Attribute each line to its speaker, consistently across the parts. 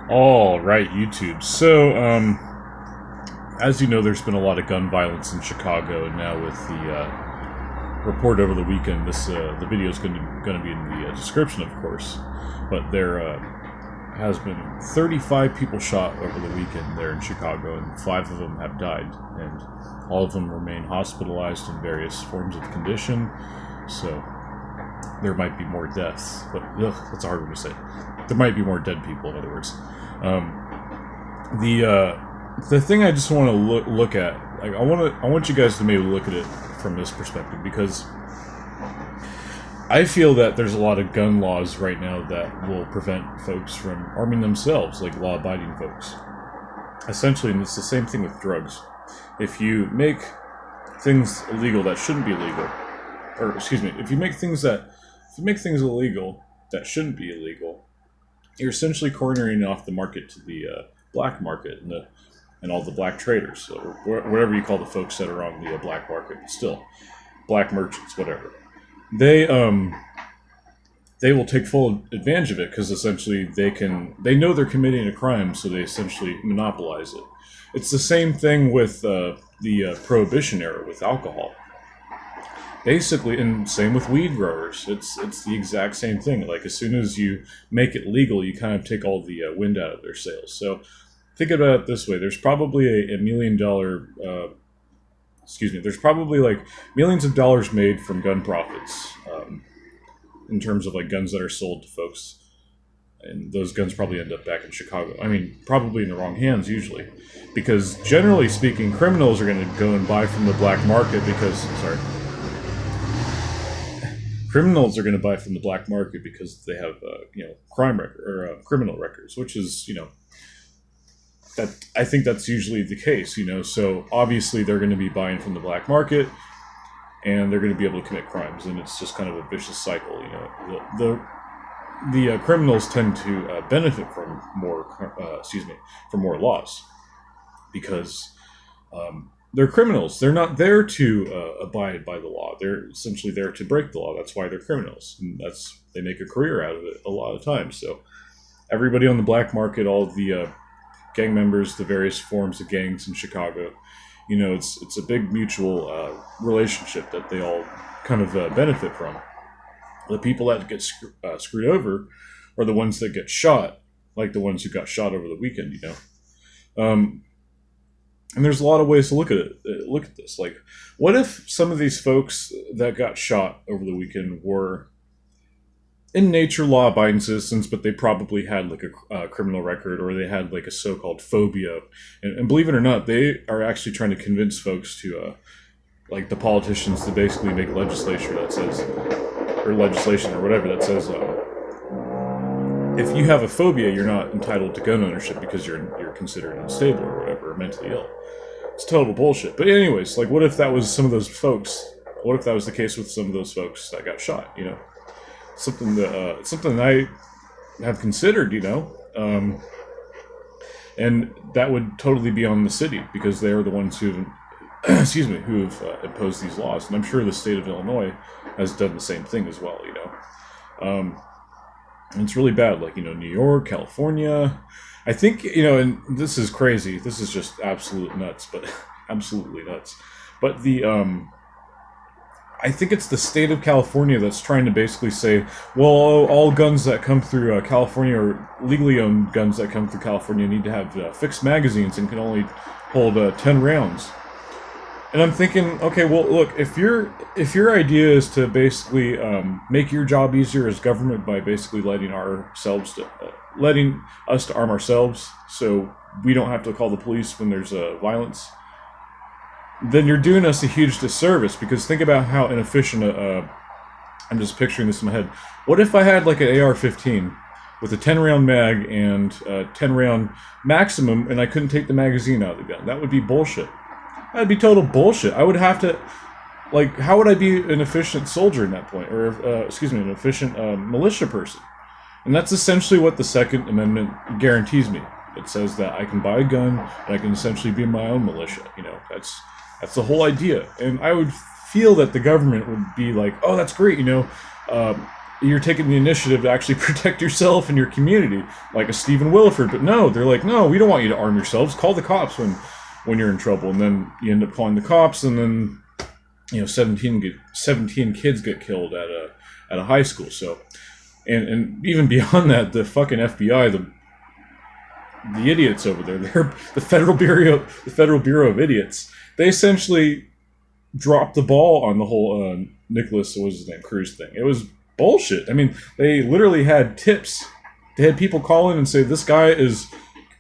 Speaker 1: All right, YouTube. So, as you know, there's been a lot of gun violence in Chicago, and now with the report over the weekend, the video is going to be in the description, of course. But there has been 35 people shot over the weekend there in Chicago, and 5 of them have died, and all of them remain hospitalized in various forms of condition. So there might be more deaths, but that's a hard one to say. There might be more dead people, in other words. The thing I just want to look at, like I want you guys to maybe look at it from this perspective, because I feel that there's a lot of gun laws right now that will prevent folks from arming themselves, like law-abiding folks. Essentially, and it's the same thing with drugs. If you make things illegal that shouldn't be illegal, or excuse me, if you make things illegal that shouldn't be illegal, you're essentially cornering off the market to the black market and all the black traders, or whatever you call the folks that are on the black market. Still, black merchants, whatever. They will take full advantage of it because essentially they know they're committing a crime, so they essentially monopolize it. It's the same thing with the Prohibition era with alcohol. Basically, and same with weed growers. It's the exact same thing. Like, as soon as you make it legal, you kind of take all the wind out of their sails. So think about it this way: there's probably a $1 million, there's probably like millions of dollars made from gun profits, in terms of like guns that are sold to folks, and those guns probably end up back in Chicago. I mean, probably in the wrong hands usually, because generally speaking, criminals are going to go and buy from the black market because criminals are going to buy from the black market because they have, crime record or criminal records, which is, that I think that's usually the case, So obviously they're going to be buying from the black market, and they're going to be able to commit crimes, and it's just kind of a vicious cycle, The criminals tend to benefit from more laws, because they're criminals. They're not there to abide by the law. They're essentially there to break the law. That's why they're criminals. And they make a career out of it a lot of times. So everybody on the black market, all of the gang members, the various forms of gangs in Chicago, it's a big mutual relationship that they all kind of benefit from. The people that get screwed over are the ones that get shot, like the ones who got shot over the weekend, And there's a lot of ways to look at this. Like, what if some of these folks that got shot over the weekend were in nature law-abiding citizens, but they probably had like a criminal record, or they had like a so-called phobia, and believe it or not, they are actually trying to convince folks to, like the politicians, to basically make legislation or whatever that says, if you have a phobia, you're not entitled to gun ownership because you're considered unstable or whatever, or mentally ill. It's total bullshit. But anyways, like, what if that was some of those folks? What if that was the case with some of those folks that got shot? Something that I have considered. And that would totally be on the city, because they are the ones who've imposed these laws, and I'm sure the state of Illinois has done the same thing as well. And it's really bad, like, New York, California. I think, and this is crazy. This is just absolute nuts, but absolutely nuts. But I think it's the state of California that's trying to basically say, well, all guns that come through California, or legally owned guns that come through California, need to have fixed magazines and can only hold 10 rounds. And I'm thinking, okay, well, look, if your idea is to basically make your job easier as government by basically letting us to arm ourselves, so we don't have to call the police when there's violence, then you're doing us a huge disservice. Because think about how inefficient I'm just picturing this in my head. What if I had like an AR-15 with a 10-round mag and 10-round maximum, and I couldn't take the magazine out of the gun? That would be bullshit. That'd be total bullshit. I would have to, like, how would I be an efficient soldier in that point? Or, an efficient militia person? And that's essentially what the Second Amendment guarantees me. It says that I can buy a gun, and I can essentially be my own militia. That's the whole idea. And I would feel that the government would be like, oh, that's great, you're taking the initiative to actually protect yourself and your community, like a Stephen Williford. But no, they're like, no, we don't want you to arm yourselves. Call the cops when you're in trouble. And then you end up calling the cops, and then 17 kids get killed at a high school. So, and even beyond that, the fucking FBI, the idiots over there, they're the Federal Bureau of Idiots. They essentially dropped the ball on the whole Nicholas, what was his name, Cruz thing. It was bullshit. I mean, they literally had tips. They had people call in and say, this guy is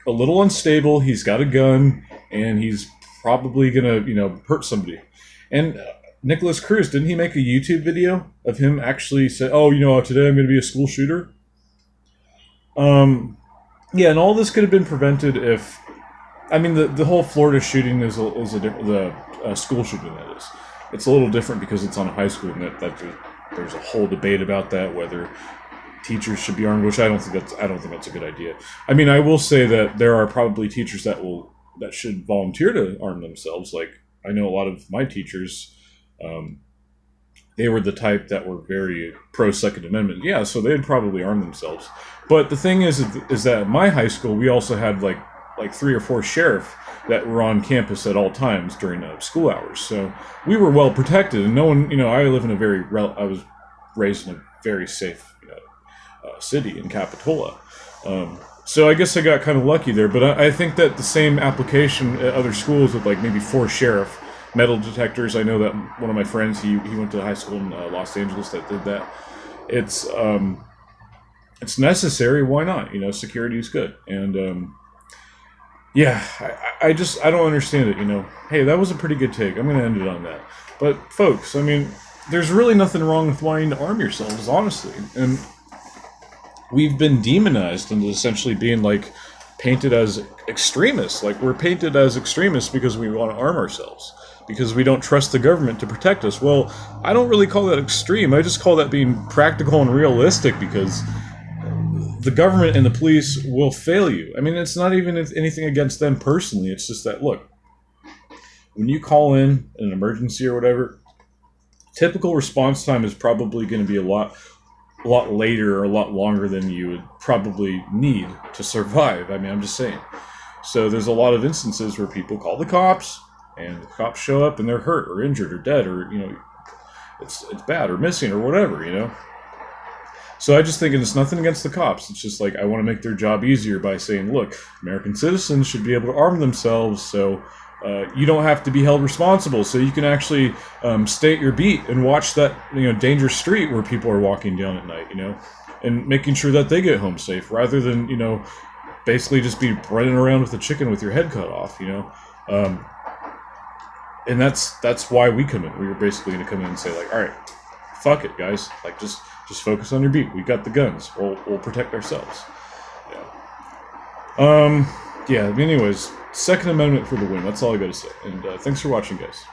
Speaker 1: a little unstable, he's got a gun, and he's probably gonna, hurt somebody. And Nicholas Cruz, didn't he make a YouTube video of him actually say, oh, today I'm gonna be a school shooter? Yeah, and all this could have been prevented if, the whole Florida shooting is a different, the school shooting, that is. It's a little different because it's on a high school, and there's a whole debate about that, whether teachers should be armed, which I don't think that's a good idea. I will say that there are probably teachers that should volunteer to arm themselves. Like, I know a lot of my teachers, they were the type that were very pro Second Amendment. Yeah, so they'd probably arm themselves. But the thing is that at my high school, we also had like 3 or 4 sheriff that were on campus at all times during school hours. So we were well protected, and no one, I was raised in a very safe, city in Capitola. So I guess I got kind of lucky there, but I think that the same application at other schools with like maybe 4 sheriff metal detectors. I know that one of my friends, he went to high school in Los Angeles that did that. It's necessary. Why not? Security is good. And yeah, I don't understand it. Hey, that was a pretty good take. I'm going to end it on that. But folks, there's really nothing wrong with wanting to arm yourselves, honestly. And we've been demonized into essentially being like painted as extremists. Like, we're painted as extremists because we want to arm ourselves, because we don't trust the government to protect us. Well, I don't really call that extreme. I just call that being practical and realistic, because the government and the police will fail you. It's not even anything against them personally. It's just that, look, when you call in an emergency or whatever, typical response time is probably going to be a lot later or a lot longer than you would probably need to survive. I'm just saying. So there's a lot of instances where people call the cops, and the cops show up and they're hurt or injured or dead, or it's bad or missing or whatever. So I just think it's nothing against the cops. It's just like, I want to make their job easier by saying, look, American citizens should be able to arm themselves, so you don't have to be held responsible. So you can actually stay at your beat and watch that dangerous street where people are walking down at night, and making sure that they get home safe, rather than basically just be running around with a chicken with your head cut off, And that's why we come in. We were basically going to come in and say, like, all right, fuck it, guys. Like, just focus on your beat. We got the guns. We'll protect ourselves. Yeah. Anyways, Second Amendment for the win. That's all I got to say. And thanks for watching, guys.